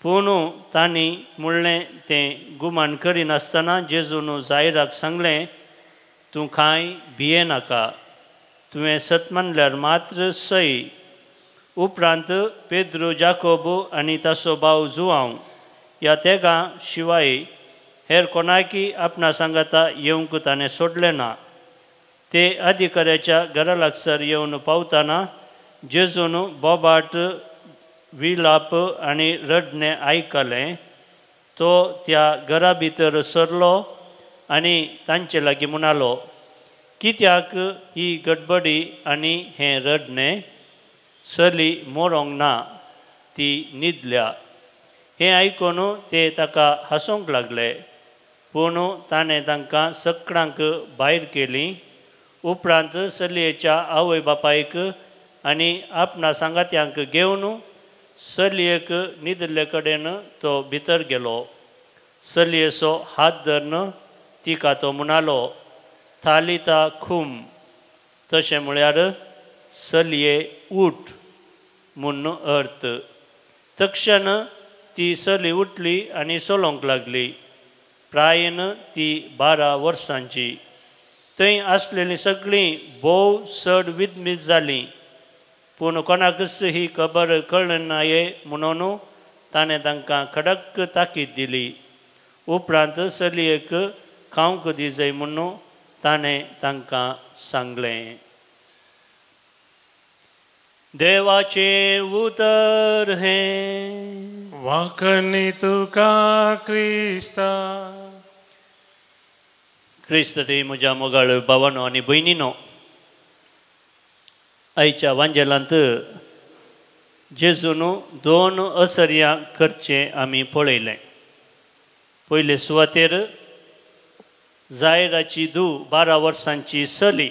पूण तांणी म्हणलें तें गुमान करिनासतना जेजून जायराक सांगलें, तूं कांय भियेनाका, तुवें सत मानल्यार मात्र सय. उपरांत पेद्रू, जाकोब आनी ताचो भाव जुआंव ह्या तेगां शिवाय हेर कोणाकी आपणा सांगाता येवंक ताणें सोडलें ना. ते अधिकाऱ्याच्या घरा लागसार येवन पावतना जेजून बोबाट विलाप आनी रडणें आयकलें. तो त्या घरा भितर सरलो आनी तांचे लागीं म्हणालो, कित्याक ही गडबडी आनी हें रडणें? चली मरोंक ना, ती न्हिदल्या. हें आयकून ते ताका हांसूंक लागले. पूण ताणें तांकां सगळ्यांक भायर केलीं. उपरांत चलयेच्या आवय बापायक आनी आपणा सांगात्यांक घेवन चलयेक न्हिदले कडेन तो भितर गेलो. चलयेचो हात धरून तिका तो म्हणालो, थालिता खूम, तशें म्हळ्यार चलये उठ म्हणून अर्थ. तक्षण ती चली उठली आनी चलोंक लागली. प्रायेन ती 12 वर्सांची. थंय आसलेलीं सगळीं भोव चड विदमीत जालीं. पूण कोणाकच ही खबर कळनाये म्हणून ताणें तांकां कडक ताकीद दिली. उपरांत चलयेक खावंक दिजय म्हणून ताणें तांकां सांगलें. देवाचें उतर हें. वाकनी तुका क्रिस्ता. क्रिस्त ती म्हज्या मोगाळ भावांनो आनी भयणीनो, आयच्या वांजेलांत जेजून 2 असर्यां करचें आमी पळयलें. पयले सुवातेर जायराची धूव 12 वर्सांची चली.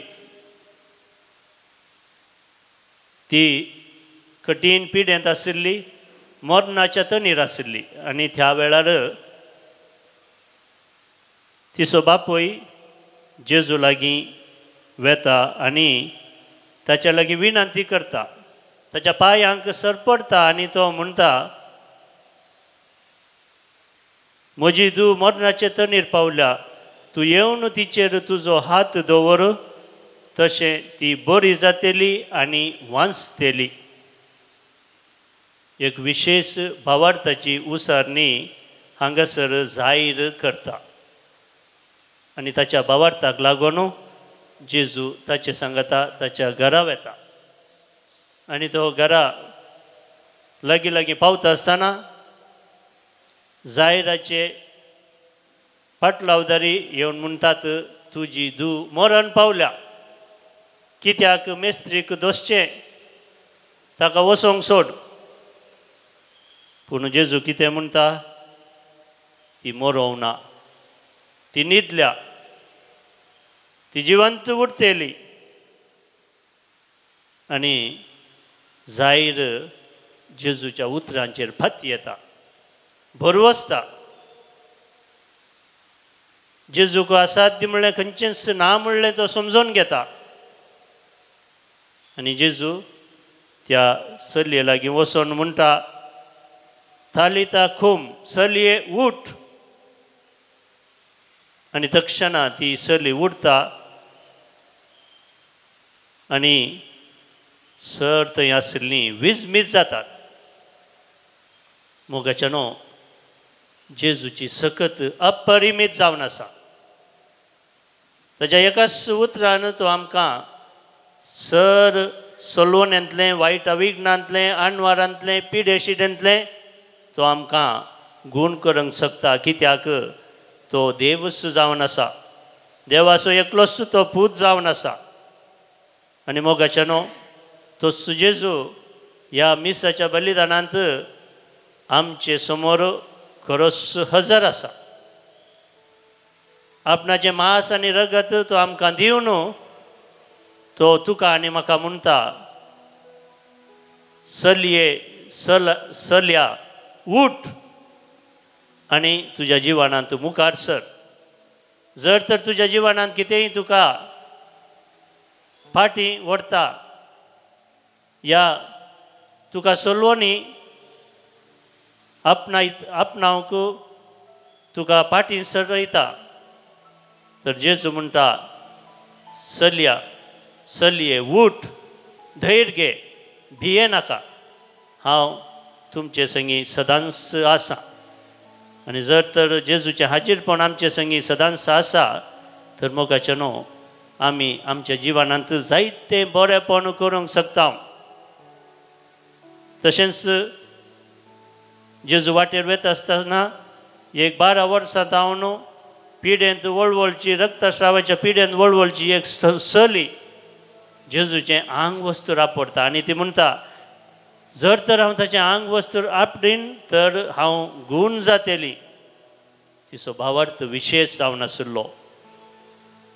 ती कठीण पिडेंत आशिल्ली, मरणाच्या तणीर आशिल्ली आनी त्या वेळार तिचो बापूय जेजू लागीं वेता आनी ताच्या लागीं विनंती करता. ताच्या पांयांक सरपडटा आनी तो म्हणटा, म्हजी धूव मरणाचे तणीर पावल्या, तूं येवन तिचेर तुजो हात दवर, तशें ती बरी जातली आनी वांचतली. एक विशेश भावार्थाची उसारणी हांगासर जाहीर करता आनी ताच्या भावार्थाक लागून जेजू ताचे सांगता ताच्या घरा वेता. आनी तो घरा लागीं लागीं पावता आसतना जायराचे पाटलावदारी येवन म्हणटात, तुजी धूव मरण पावल्या, कित्याक मेस्त्रीक दोसचें, ताका वसोंक सोड. पूण जेजू कितें म्हणटा, ती मरोंक ना. ती न्हिदल्या, ती जिवंत उठतेली आनी जायर जेजूच्या उतरांचेर फत येता, भरवसता. जेजूक असाध्य म्हणलें, खंयचेंच ना म्हणलें तो समजून घेता. आनी जेजू त्या चलये लागीं वचोन म्हणटा, तालिता खूम, चलये उठ. आनी तक्षणा ती चली उठता आनी सर थंय आशिल्लीं विजमीत जातात. मोगाच्यानो जेजूची सकत अपरिमीत जावन आसा. ताच्या एकाच उतरान तो आमकां सर सलवण्यांतलें, वायट विघ्नांतलें, आडवारांतलें, पिडेशिडेंतलें तो आमकां गूण करूंक शकता. कित्याक तो देवच जावन आसा, देवाचो एकलोच तो पूत जावन आसा. आनी मोगाच्यानो तोच जेजू ह्या मिसाच्या बलिदानांत आमचे समोर खरोच हजर आसा. आपणाचें मांस आनी रगत तो आमकां दिवन तो तुका आनी म्हाका म्हणटा, चलया उठ आनी तुज्या जिवनांत तूं मुखार सर. जर तर तुज्या जिवनांत कितेंय तुका फाटीं व्हरता या तुका सलवणी आपणावंक तुका फाटीं सरयता, तर जेजू म्हणटा, चलये उठ, धैर्य घे, भिये नाका, हांव तुमचे संगी सदांच आसा. आनी जर तर जेजूचें हाजीरपण आमचे संगी सदांच आसा, तर मोगाच्यानो आमी आमच्या जिवनांत जायतें बरेंपण करूंक शकता. तशेंच जेजू वाटेर वता आसतना 12 वर्सां जावन पिडेंत वळवळची, रक्तस्रावाच्या पिडेंत वळवळची एक चली जेजूचें आंग वस्तूर आपडटा आनी ती म्हणटा, जर तर हांव ताचें आंग वस्तूर आपडीन तर हांव गूण जातली. तिचो भावार्थ विशेश जावन आशिल्लो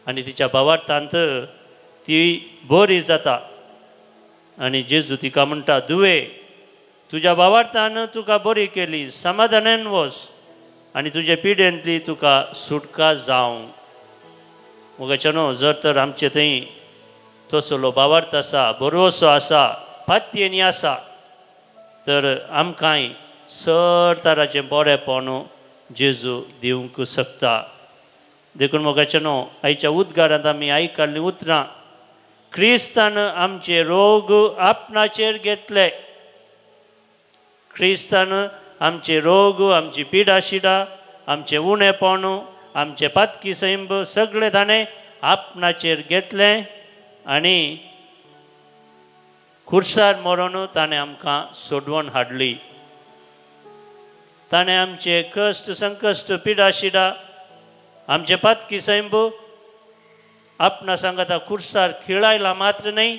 आनी तिच्या भावार्थांत ती बरी जाता. आनी जेजू तिका म्हणटा, दुवे, तुज्या भावार्थान तुका बरी केली, समाधानान वच आनी तुजे पिडेंतली तुका सुटका जावं. मोगाच्यानो जर तर आमचे थंय तसलो भावार्थ आसा, भरवोसो आसा, फात्येनी आसा, तर आमकांय सर तराचें बरेंपण जेजू दिवंक शकता. देखून मोगाच्यानो आयच्या उद्गारांत आमी आयकल्लीं उतरां, क्रिस्तान आमचे रोग आपणाचेर घेतले. क्रिस्तान आमचे रोग, आमची पिडाशिडा, आमचे उणेपण, आमचे पातकी सैंब सगळे ताणें आपणाचेर घेतलें आनी खुर्सार मरून ताणें आमकां सोडवण हाडली. ताणें आमचे कश्ट, संकश्ट, पिडाशिडा, आमचे पातकी सैंब आपणा सांगता खुर्सार खिळायला मात्र न्ही,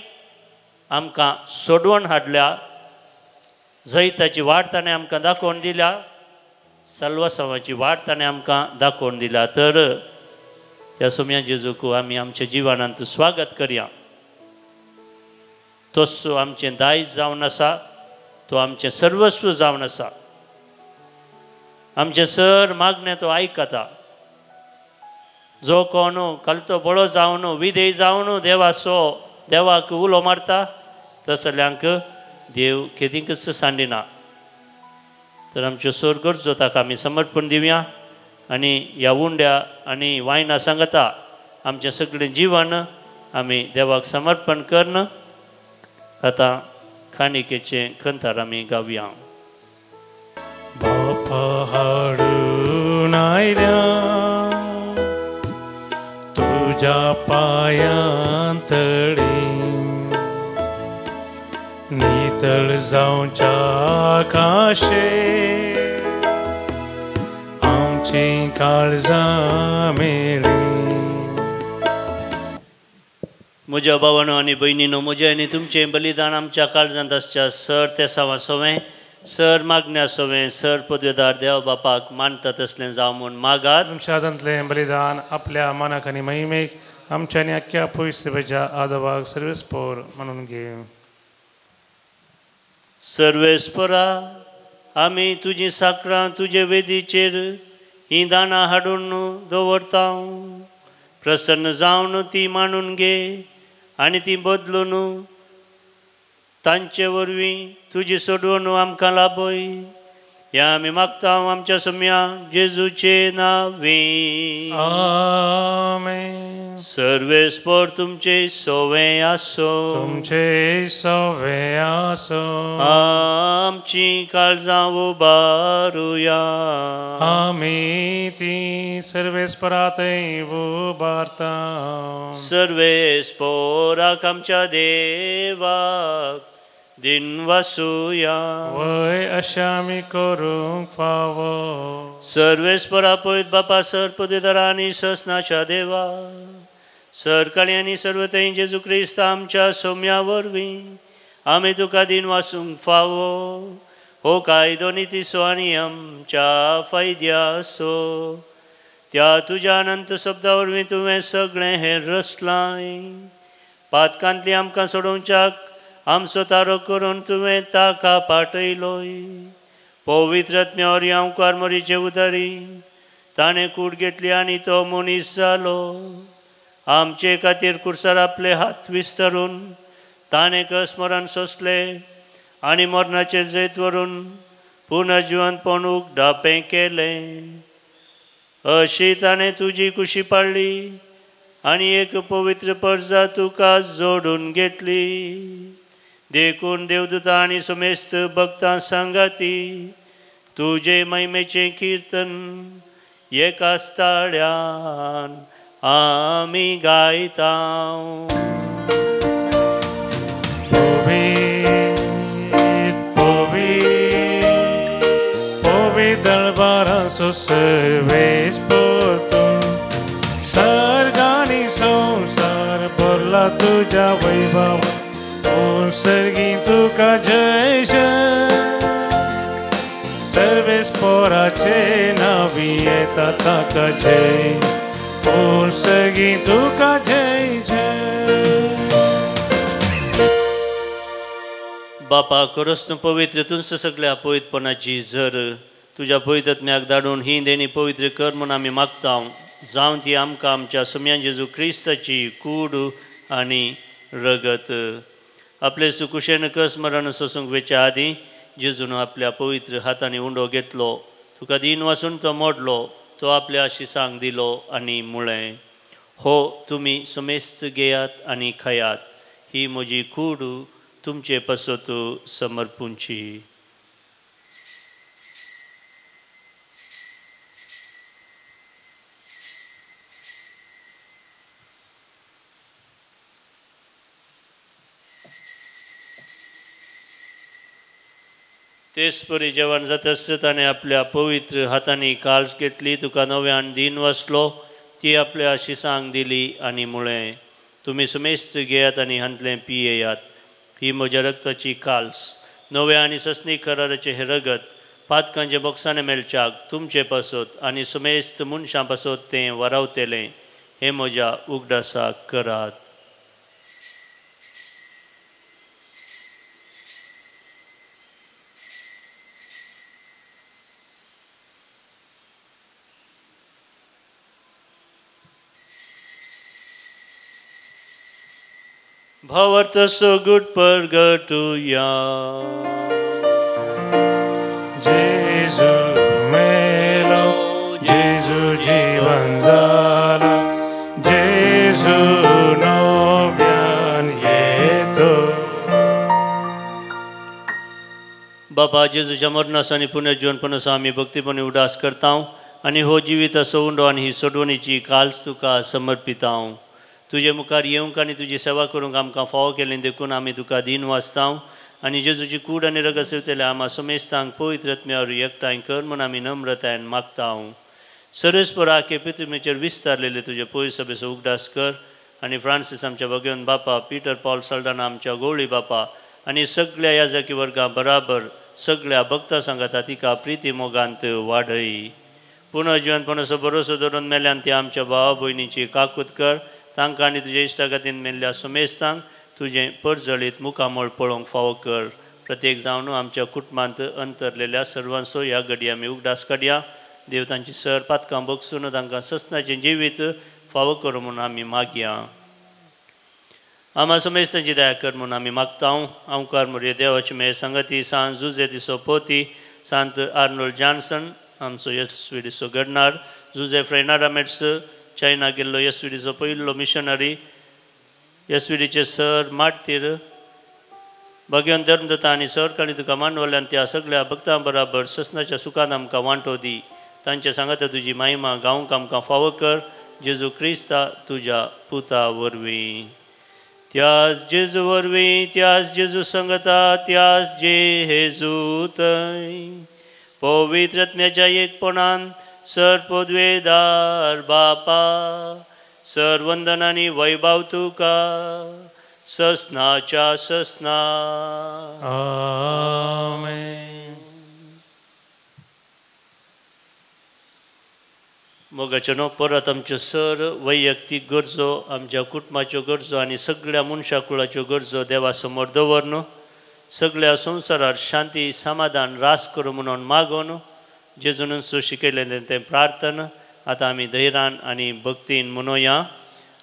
आमकां सोडवण हाडल्या. जैताची वाट ताणें आमकां दाखोवन दिल्या, सल्वासावाची वाट ताणें आमकां दाखोवन दिल्या. तर त्या सोम्या जेजूक आमी आमच्या जिवनांत स्वागत करया. तोच आमचें दायज जावन आसा, तो आमचें सर्वस्व जावन आसा. आमचें सर मागणें तो आयकता. जो कोण कलतो बळो जावन विधेय जावन देवाक उलो मारता, तसल्यांक देव केदींकच सांडिना. तर आमच्यो सर गरजो ताका आमी समर्पण दिवया आनी ह्या उंड्या आनी वायना सांगता आमचें सगळें जीवन आमी देवाक समर्पण करन. आतां खाणिकेचें खंतार आमी गावया. बापा हाडून आयल्या तुज्या पायांतळी, नितळ जावच्या आकाशे आमची काळजां मेळ्ळी. म्हज्या भावानो आनी भयणीनो, म्हजें आनी तुमचें बलिदान आमच्या काळजांत आसच्या. सर ते सावा सोवें सर मागण्या सोवें सर पदवेदार देव बापाक मानता तसलें जावं म्हूण मागात. तुमच्या बलिदान आपल्या मनाक आनी महिमेक आमच्या आनी अख्ख्या पवित्रतेच्या आदवाक सर्वेस्पोर म्हणून घे. सर्वेस्परा आमी तुजी साकरां तुजे वेदीचेर ही दानां हाडून दवरता. प्रसन्न जावन ती मांडून घे आनी ती बदलून तांचे वरवीं तुजी सोडवण आमकां लाभय. ह्या आमी मागता आमच्या सम्या जेजूचे नांवे. आमेन. सर्वेस्पर तुमचे सोवें आसो. तुमचे सोवें आसो. आमची काळजां उबारुया. आमी ती सर्वेस्परातय उबारता. सर्वेस्पराक आमच्या देवाक दिन वासुया. वय अशें आमी करूंक फावो. सर्वेस्परा पळयत बापा सर पदवेदारा आनी ससनाच्या देवा सर काळी आनी सर्वतय जेजू क्रिस्त आमच्या सौम्या वरवीं आमी तुका दिन वासूंक फावो. हो कायदो नितीसो आनी आमच्या फायद्यासो. त्या तुज्या अनंत शब्दा वरवीं तुवें सगळें हें रचलाय. पातकांतली आमकां सोडोवच्याक आमचो तारो करून तुवें ताका पाटयलोय. पवित्रत्म्यावर ओंकार मोरीचे उदारी ताणें कूड घेतली आनी तो मनीस जालो. आमचे खातीर कुर्सार आपले हात विस्तरून ताणें कसमरण सोंसले आनी मरणाचेर जैत व्हरून पुनर्जिवंतपण उगडापें केलें. अशी ताणें तुजी कुशी पाळली आनी एक पवित्र परजा तुका जोडून घेतली. देखून देवदूतां आनी समेस्त भक्तां सांगाती तुजे महिमेचें कीर्तन एकाच ताळ्यान आमी गायता. दरबारां सर्वेस्पर तुम सर्गानी संसार भरला तुज्या वैभव. सर्गी तुका जय जय. सर्वेस्पराचे नावी येता ताका जय. सर्गी तुका जय जय. बापा खरोच पवित्र तुमचं सगळ्या पवित्रपणाची झर तुझ्या पवित्रत्म्याक धाडून ही देणी पवित्र कर म्हणून आमी मागता. जावं ती आमकां आमच्या सम्यान जेजू क्रिस्ताची कूड आनी रगत. आपले सुकुशेन कसमरण सोसूंक वेच्या आदीं जेजून आपल्या पवित्र हातांनी उंडो घेतलो. तुका दिन वासून तो मोडलो. तो आपल्या शिसांक दिलो आनी मुळें. हो तुमी समेस्त घेयात आनी खायात. ही म्हजी कूड तुमचे पसत समर्पूंची. तेच परी जेवण जाता ताणें आपल्या पवित्र हातांनी काळज घेतली. तुका नव्यान दिन वासलो. ती आपल्या शिसांक दिली आनी मुळें. तुमी समेस्त घेयात आनी हांतलें पियेयात. ही म्हज्या रक्ताची काल्स नव्या आनी सस्नीक कराराचें हें रगत पातकांचे बॉक्साने मेळच्याक तुमचे पासत आनी समेस्त मनशां पासत तें वारावतेलें. हें म्हज्या उगडासाक करात. भावार्थ सोगुट परगटुया. जेजू मेलो. जेजू जीवन जाला. जेजू नव्यान येतो. बाबा जेजूच्या मरणास आनी पुनर्जीवनपणास आमी भक्तीपणे उडास करता आनी हो जिवीत असो उंडो आनी ही सोडवणीची काल्स तुका समर्पिता. तुजे मुखार येवंक आनी तुजी सेवा करूंक आमकां फावो केलें देखून आमी तुका दिन वाचता आनी जेजूची कूड आनी रगत सेवतले आम्हा समेस्तांक पवित्रत्म्यावर एकठांय कर म्हूण आमी नम्रतायेन मागता. सर्वेस्परा पितृमेचेर विस्तारलेले तुजे पवित्र सभेचो उगडास कर आनी फ्रांसीस आमच्या भगवंत बापा, पीटर पॉल साल्डाना आमच्या गवळी बापा आनी सगळ्या याजकी वर्गां बराबर सगळ्या भक्ता सांगाता तिका प्रिती मोगांत वाडय. पुनर्जीवन पुनसो भरोसो धरून मेल्यान ती आमच्या भावा भयणीची काकूत कर. तांकां आनी तुज्या इश्टागतीन मेल्ल्या सुमेस्तांक तुजें परजळीत मुखामोळ पळोवंक फावो कर. प्रत्येक जावन आमच्या कुटुंबांत अंतरलेल्या सर्वांचो ह्या घडये आमी उगडास काडया. देव तांची सर पातकां बगसून तांकां ससनाचें जिवीत फावो कर म्हूण आमी मागया. आम्हा सुमेस्तांची दया कर म्हूण आमी मागता. आमकार मुरे देवाची मे संगती सांत जुजे दिसो पोती, सांत आर्नोल्ड जॉन्सन आमचो यशस्वी दिसो घडणार, जुजे फ्रेनारामेट्स चायना गेल्लो यशस्वीडीचो पयलो मिशनरी, यशस्वीडीचे सर मार्तीर भगवान धर्मदत्ता आनी सरकाणी तुका मांडवल्यान त्या सगळ्या भक्तां बराबर ससनाच्या सुखान आमकां वांटो दी. तांच्या सांगाता तुजी महिमा गावंक आमकां फावो कर. जेजू क्रिस्ता तुज्या पुता वरवीं. त्याच जेजू वरवीं, त्याच जेजू संगता, त्याच जेजू थंय पवित्र आत्म्याच्या एकपणान सर पदवेदार बापा, सर वंदन आनी वैभव तुका ससनाच्या ससना. आमेन. मोगाचेनो परत आमच्यो सर वैयक्तीक गरजो, आमच्या कुटुंबाच्यो गरजो आनी सगळ्या मनशा कुळाच्यो गरजो देवा समोर दवरन सगळ्या संवसारार शांती समाधान रास करूं म्हणून मागोन जेजून शिकयलेलें तें प्रार्थना आतां आमी धैर्यान आनी भक्तीन म्हणुया.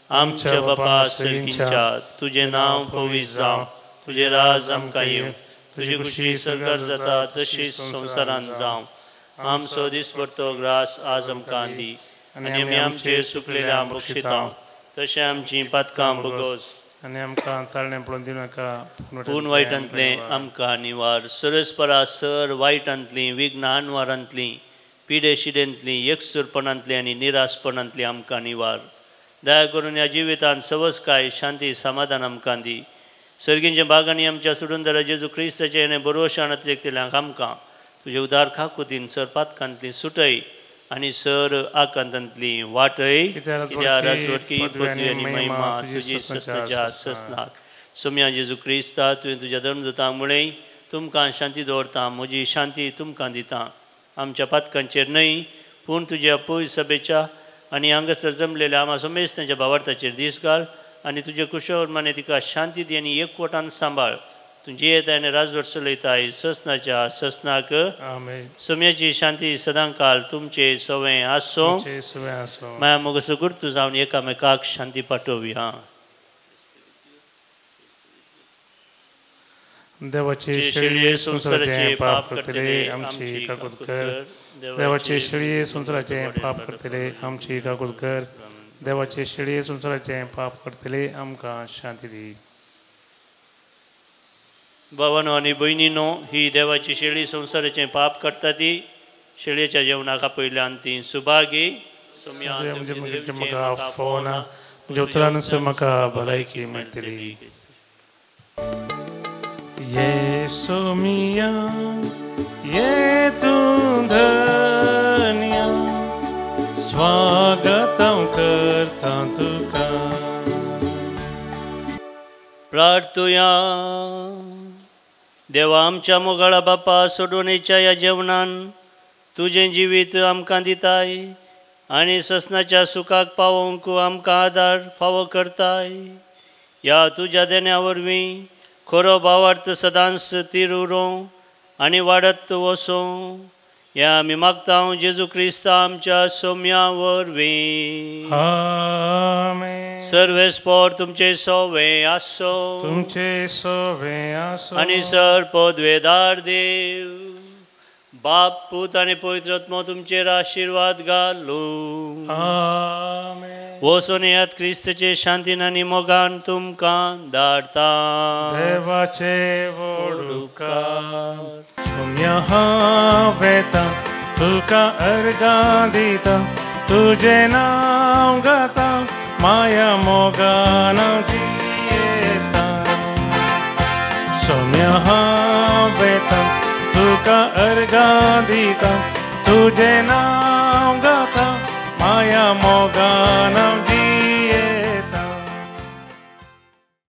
आमच्या बापा सर्गींच्या तुजें नांव पवित्र जावं, तुजें राज आमकां येवं, तुजी खुशी सरकार जाता तशीच संवसारांत जावं. आमचो दिसभरतो ग्रास आज आमकां दी आनी आमी आमचेर सुकलेल्या बक्षितां तशें आमची पातकां बगोस आनी आमकां ताळणें पळोवन दिनाका पूण वायटांतलें आमकां निवार. सरस्परा सर वायटांतलीं विघ्नां आनवारांतलीं पिडे शिडेंतलीं एकसुरपणांतलीं आनी निराशपणांतलीं आमकां निवार. दया करून ह्या जिवितांत सवस्काय शांती समाधान आमकां दी. सर्गींच्या बागांनी आमच्या सुडुंदरा जेजू क्रिस्ताचे येणे बरोवशान केल्यांक आमकां तुजे उदार खाकुतीन सर पातकांतलीं सुटय आनी सर आकांतांतलीं वाटय. कित्याक राजवटकी पदवी आनी महिमा तुजी ससनाच्या ससनाक. सोम्या जेजू क्रिस्ता तुवें तुज्या धर्मदूतांक म्हळें तुमकां शांती दवरता, म्हजी शांती तुमकां दिता. आमच्या पातकांचेर न्हय पूण तुज्या पवित्र सभेच्या आनी हांगासर जमलेल्या आमा सोमेस्तांच्या भावार्थाचेर दीस घाल आनी तुजे कुशोवरमाने तिका शांती दी आनी एकवटान सांबाळ. तुजी येताय आनी राजवट चलयताय ससनाच्या ससनाक. सोम्याची शांती सदांकाल तुमचे सवें आसो. माया मोग गुर्तू जावन एकामेकाक शांती पाठोवया. देवाचे शेळये संसाराचे पाप करतले आमची काकूत कर. देवाचे शेळये संसाराचे पाप करतले आमची काकूत कर. देवाचे शेळये संसाराचे पाप करतले आमकां शांती दी. भावानो आनी भयणीनो, ही देवाची शेळी संसाराचें पाप करता ती शेळयेच्या जेवणाक पयल्यान ती सुभागी. सोम्या म्हाका फोन म्हज्या उतरानुसार म्हाका भलायकी मेळटली. ये सोमिया ये तूं धन्य, स्वागतम करता तुका. प्रार्थुया. देवा आमच्या मोगाळा बापा सोडवणेच्या ह्या जेवणान तुजें जिवीत आमकां दिताय आनी ससनाच्या सुखाक पावोवंक आमकां आदार फावो करताय. ह्या तुज्या देण्या वरवीं खरो भावार्थ सदांच तीर उरों आनी वाडत वचों हें आमी मागता जेजू क्रिस्ता आमच्या सोम्या वरवीं. आमेन. सर्वेस्पोर तुमचे सोवें आसो. तुमचे सोवें आसो. आनी सर पदवेदार देव बाप पूत आनी पवित्र आत्मो तुमचेर आशिर्वाद घालूं. आमेन. वचून येयात क्रिस्ताचे शांतीन आनी मोगान तुमकां धाडटा. देवाचे वडुकार. सोम्या हांव वेता तुका अर्गां दिता, तुजें नांव गाता माया मोगान जियेता. सोम्या हांव वेता तुका अर्गां दिता, तुजें नांव